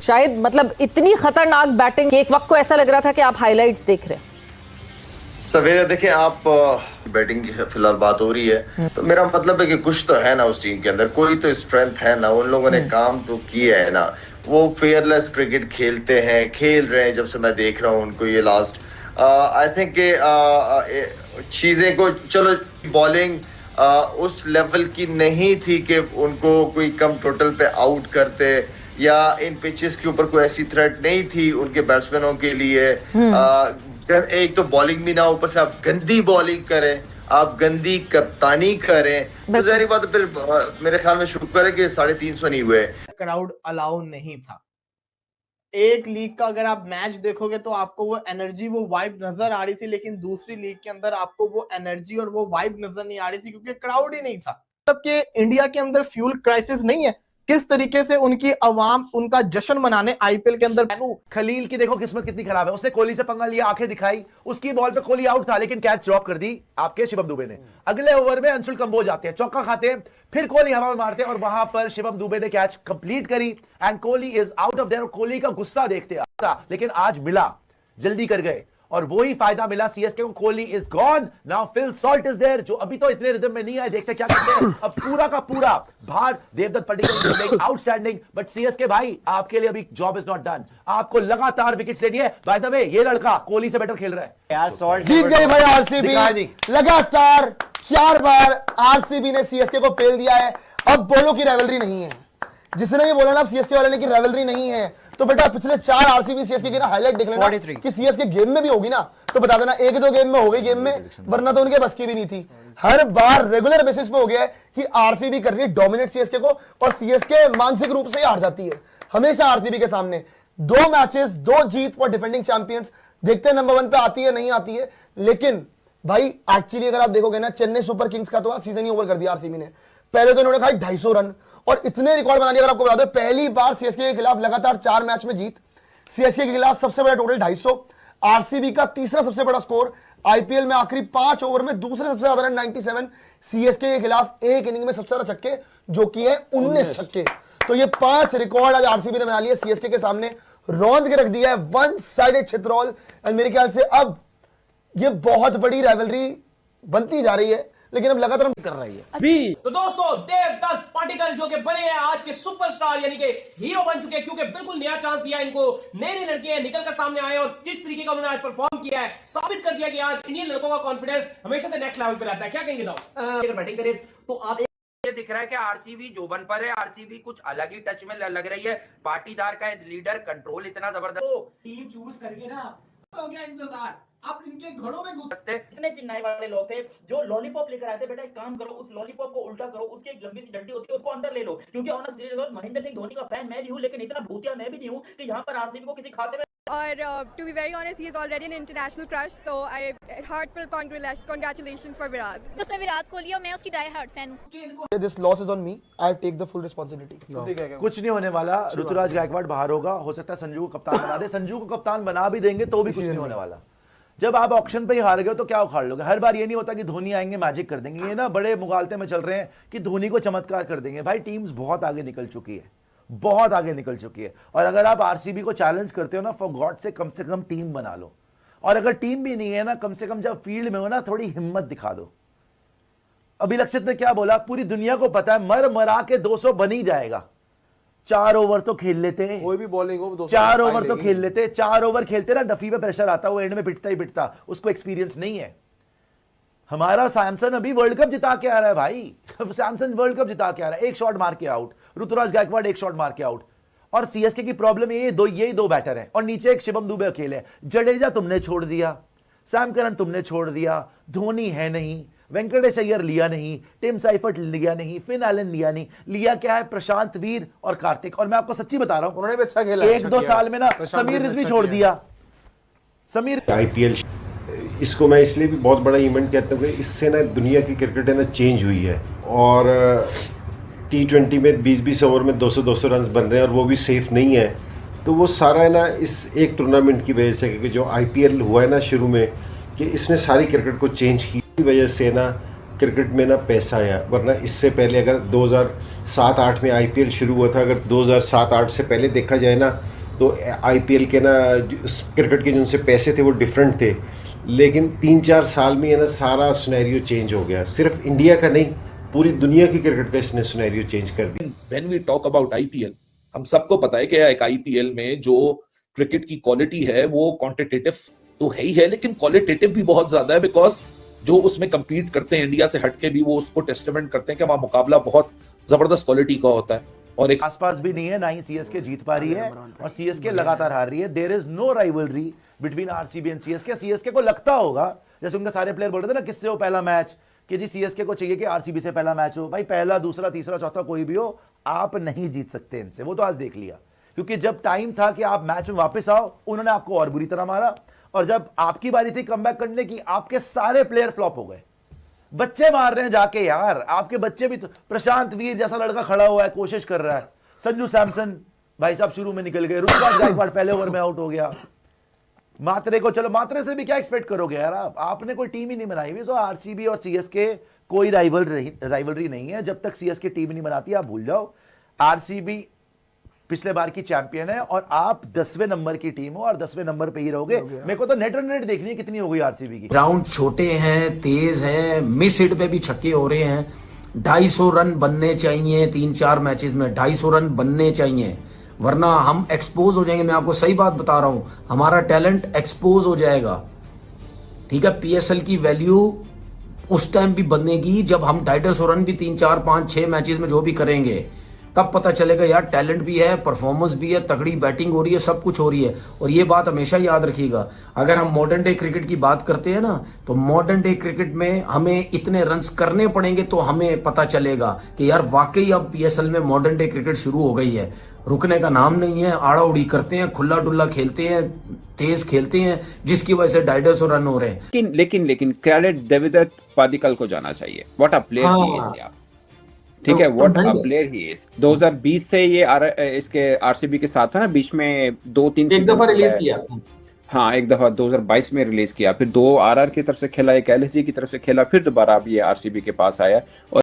शायद मतलब इतनी खतरनाक बैटिंग, एक वक्त को ऐसा लग रहा था कि आप हाइलाइट्स देख रहे हैं। सवेरे देखें आप, बैटिंग की फिलहाल बात हो रही है तो मेरा मतलब है कि कुछ तो है ना उस टीम के अंदर, कोई तो स्ट्रेंथ है ना, उन लोगों ने काम तो किया है ना, वो फेयरलेस क्रिकेट खेलते हैं, खेल रहे हैं जब से मैं देख रहा हूँ उनको ये लास्ट। आई थिंक चीजें को, चलो बॉलिंग उस लेवल की नहीं थी कि उनको कोई कम टोटल पे आउट करते, या इन पिचेस के ऊपर कोई ऐसी थ्रेट नहीं थी उनके बैट्समैनों के लिए। एक तो बॉलिंग भी ना, ऊपर से आप गंदी बॉलिंग करें, आप गंदी कप्तानी करें, तो जाहिर बात है फिर मेरे ख्याल में शुक्र है कि 350 नहीं हुए। क्राउड अलाउ नहीं था। एक लीग का अगर आप मैच देखोगे तो आपको वो एनर्जी, वो वाइब नजर आ रही थी, लेकिन दूसरी लीग के अंदर आपको वो एनर्जी और वो वाइब नजर नहीं आ रही थी क्योंकि क्राउड ही नहीं था। मतलब कि इंडिया के अंदर फ्यूल क्राइसिस नहीं है, किस तरीके से उनकी अवाम उनका जश्न मनाने आईपीएल के अंदर। खलील की देखो किस्मत कितनी खराब है, उसने कोहली से पंगा लिया, आंखें दिखाई, उसकी बॉल पे कोहली आउट था लेकिन कैच ड्रॉप कर दी आपके शिवम दुबे ने। अगले ओवर में अंशुल कंबोज आते हैं, चौका खाते हैं, फिर कोहली हवा में मारते हैं और वहां पर शिवम दुबे ने कैच कंप्लीट करी and Kohli is out of their. Kohli का गुस्सा देखते आता, लेकिन आज मिला, जल्दी कर गए और वही फायदा मिला सीएसके को। Kohli is gone, now Phil Salt is there, जो अभी तो इतने रिदम में नहीं आए, देखते क्या करते हैं। अब पूरा का पूरा भार Devdutt Padikkal outstanding, but CSK भाई आपके लिए अभी जॉब इज नॉट डन, आपको लगातार विकेट्स लेनी है। बाय द वे ये लड़का कोहली से बेटर खेल रहा है यार, सॉल्ट जीत गई भाई आरसीबी, लगातार 4 बार आरसीबी ने सीएसके को फेल दिया है। अब बोलो कि रेवलरी नहीं है, जिसने ये बोला ना सीएसके वाले ने कि रेवलरी नहीं है, तो बेटा पिछले 4 आरसीबी सीएसके की ना हाईलाइट देख लेना कि सीएसके गेम में भी होगी ना तो बता देना, 1-2 गेम में हो गई गेम में, वरना तो उनके बस की भी नहीं थी। हर बार रेगुलर बेसिस पे हो गया है कि आरसीबी कर रही है डोमिनेट सीएसके को और सीएसके मानसिक रूप से ही हार जाती है हमेशा आरसीबी के सामने। 2 matches 2 Jeet for defending champions, देखते हैं नंबर 1 पे आती है नहीं आती है। लेकिन भाई एक्चुअली अगर आप देखोगे ना, चेन्नई सुपर किंग्स का तो आज सीजन ही ओवर कर दिया आरसीबी ने। पहले तो इन्होंने खाई 250 रन और इतने रिकॉर्ड बना दिया। अगर आपको बता दो, पहली बार सीएसके के खिलाफ लगातार 4 मैच में जीत, सीएसके के खिलाफ सबसे बड़ा टोटल 250, आरसीबी का तीसरा सबसे बड़ा स्कोर, आईपीएल में आखिरी 5 ओवर में दूसरे सबसे ज्यादा रन 97, सीएसके के खिलाफ एक इनिंग में सबसे ज्यादा छक्के जो कि है 19 छक्के। तो ये 5 रिकॉर्ड आज आरसीबी ने बना लिए सीएसके के सामने, रौंद के रख दिया है, वन साइडेड छित्रौल। एंड मेरे ख्याल से अब ये बहुत बड़ी राइवलरी बनती जा रही है, लेकिन अब लगातार कर रही है अभी। तो दोस्तों, देवदत्त पडिक्कल जो कि बने हैं आज के सुपरस्टार, यानी कि हीरो बन चुके हैं, क्योंकि बिल्कुल नया चांस दिया इनको। नई लड़के निकल कर सामने आए और जिस तरीके का उन्होंने आज परफॉर्म किया है, साबित कर दिया कि यार इंडियन लड़कों का कॉन्फिडेंस हमेशा से नेक्स्ट लेवल पे रहता है। क्या कहेंगे अगर बैटिंग करे तो आप ये दिख रहा है कि आरसीबी जोबन पर है, आरसीबी कुछ अलग ही टच में लग रही है। पाटीदार का इस लीडर कंट्रोल इतना जबरदस्त, टीम चूज करके ना हो गया इंतजार, अब इनके घरों में घुस। इतने चिन्नाई वाले लोग थे जो लॉलीपॉप लेकर आए थे, बेटा एक काम करो, उस लॉलीपॉप को उल्टा करो, उसकी एक लंबी सी डंडी होती है उसको अंदर ले लो, क्योंकि on a serious note Mahendra Singh Dhoni का फैन मैं भी हूं, लेकिन इतना भूतिया मैं भी नहीं हूं कि यहां पर आरसीबी को किसी खाते में। और to be very honest, he is already an international crush, so I heartfelt congratulations for Virat. उसमें विराट कोहली और मैं उसकी डाई हार्ड फैन हूं। This loss is on me, I take the full responsibility. कुछ नहीं होने वाला, ऋतुराज गायकवाड़ बाहर होगा, हो सकता है संजू को कप्तान बना दे, संजू को कप्तान बना भी देंगे तो भी कुछ नहीं होने वाला। जब आप ऑक्शन पे ही हार गए तो क्या उखाड़ लोगे। हर बार ये नहीं होता कि धोनी आएंगे मैजिक कर देंगे, ये ना बड़े मुगालते में चल रहे हैं कि धोनी को चमत्कार कर देंगे। भाई टीम्स बहुत आगे निकल चुकी है, बहुत आगे निकल चुकी है, और अगर आप आरसीबी को चैलेंज करते हो ना, फॉर गॉड से कम टीम बना लो, और अगर टीम भी नहीं है ना, कम से कम जब फील्ड में हो ना थोड़ी हिम्मत दिखा दो। अभिलक्षित ने क्या बोला, पूरी दुनिया को पता है मर मरा के 200 बन ही जाएगा। 4 ओवर तो खेल लेते, कोई भी बॉलिंग हो 4 ओवर तो खेल लेते, 4 ओवर खेलते ना, डफी पे प्रेशर आता, वो एंड में पिटता ही पिटता, उसको एक्सपीरियंस नहीं है। हमारा सैमसन अभी वर्ल्ड कप जिता के आ रहा है भाई, सैमसन वर्ल्ड कप जिता के आ रहा है, एक शॉट मार के आउट, ऋतुराज गायकवाड़ एक शॉट मार के आउट। और सीएसके की प्रॉब्लम यही दो बैटर है और नीचे एक शिवम दुबे अकेले है। जडेजा तुमने छोड़ दिया, सैम करन तुमने छोड़ दिया, धोनी है नहीं, वेंकटेश अय्यर लिया नहीं, टिम साइफर्ट लिया नहीं, फिन एलन लिया नहीं, लिया क्या है प्रशांत वीर और कार्तिक। और मैं आपको सच्ची बता रहा हूं, उन्होंने भी अच्छा खेला, 1-2 साल में ना समीर रिजवी छोड़ दिया। समीर आईपीएल इसको मैं इसलिए भी बहुत बड़ा इवेंट कहता हूँ कि इससे ना दुनिया की क्रिकेट है ना चेंज हुई है, और T20 में 20-20 ओवर में 200-200 रन बन रहे हैं और वो भी सेफ नहीं है। तो वो सारा है ना इस एक टूर्नामेंट की वजह से, क्योंकि जो आईपीएल हुआ है ना शुरू में, कि इसने सारी क्रिकेट को चेंज की वजह से ना क्रिकेट में ना पैसा आया। वरना इससे पहले अगर 2007-8 में आईपीएल शुरू हुआ था, अगर 2007-8 से पहले देखा जाए ना तो आईपीएल के ना क्रिकेट के जो उनसे पैसे थे वो डिफरेंट थे, लेकिन 3-4 साल में ना सारा सिनेरियो चेंज हो गया। सिर्फ इंडिया का नहीं, पूरी दुनिया की क्रिकेट का इसने सिनेरियो चेंज कर दिया। When we talk about IPL, हम सबको पता है कि एक आईपीएल में जो क्रिकेट की क्वालिटी है वो क्वांटिटेटिव तो है ही है, लेकिन क्वालिटेटिव भी बहुत ज्यादा है, बिकॉज जो उसमें compete करते हैं इंडिया से हटके भी वो उसको टेस्टमेंट करते हैं कि वहां मुकाबला बहुत जबरदस्त क्वालिटी का होता है। और एक आसपास भी नहीं है, ना ही सीएसके जीत पा रही है और सीएसके लगातार हार रही है। There is no rivalry between RCB and CSK. CSK को लगता होगा, जैसे उनके सारे प्लेयर बोल रहे थे ना, किससे हो पहला मैच, कि जी सीएसके को चाहिए कि आरसीबी से पहला मैच हो। भाई पहला, दूसरा, तीसरा, चौथा कोई भी हो, आप नहीं जीत सकते इनसे। वो तो आज देख लिया, क्योंकि जब टाइम था कि आप मैच में वापस आओ, उन्होंने आपको और बुरी तरह मारा, और जब आपकी बारी थी कमबैक करने की, आपके सारे प्लेयर फ्लॉप हो गए। बच्चे मार रहे हैं जाके यार, आपके बच्चे भी तो, प्रशांत वीर जैसा लड़का खड़ा हुआ है, कोशिश कर रहा है, संजू सैमसन भाई साहब शुरू में निकल गए, ऋतुराज गायकवाड़ पहले ओवर में आउट हो गया, मात्रे को, चलो मात्रे से भी क्या एक्सपेक्ट करोगे यार आप, आपने कोई टीम ही नहीं बनाई हुई। सो आरसीबी और सीएसके कोई राइवलरी नहीं है। जब तक सीएसके टीम नहीं बनाती आप भूल जाओ। आरसीबी पिछले बार की चैंपियन है और आप 10वें नंबर की टीम हो और 10वें नंबर पे ही रहोगे। मेरे को तो नेट रन रेट देखनी है कितनी हो गई आरसीबी की। ग्राउंड छोटे हैं, तेज हैं, मिस हिट पे भी छक्के हो रहे हैं। 250 रन बनने चाहिए 3-4 मैचेस में, 250 रन बनने चाहिए, वरना हम एक्सपोज हो जाएंगे। मैं आपको सही बात बता रहा हूं, हमारा टैलेंट एक्सपोज हो जाएगा। ठीक है, पीएसएल की वैल्यू उस टाइम भी बनेगी जब हम 250 रन भी 3-4-5-6 मैचेस में जो भी करेंगे, तब पता चलेगा यार टैलेंट भी है, परफॉर्मेंस भी है, तगड़ी बैटिंग हो रही है, सब कुछ हो रही है। और ये बात हमेशा याद रखिएगा, अगर हम मॉडर्न डे क्रिकेट की बात करते हैं ना, तो मॉडर्न डे क्रिकेट में हमें इतने रन्स करने पड़ेंगे तो हमें पता चलेगा कि यार वाकई अब पीएसएल में मॉडर्न डे क्रिकेट शुरू हो गई है। रुकने का नाम नहीं है, आड़ा उड़ी करते हैं, खुला डुल्ला खेलते हैं, तेज खेलते हैं, जिसकी वजह से 250 रन हो रहे हैं। लेकिन क्रेडिट देवदत्त पादिक्कल को जाना चाहिए। What a player he is यार, ठीक है, what a player he is. 2020 से ये इसके आरसीबी के साथ था ना, बीच में 2-3 एक दफा रिलीज किया। हाँ, एक दफा 2022 में रिलीज किया, फिर 2 आरआर की तरफ से खेला, एक एलएसजी की तरफ से खेला, फिर दोबारा अब ये आरसीबी के पास आया। और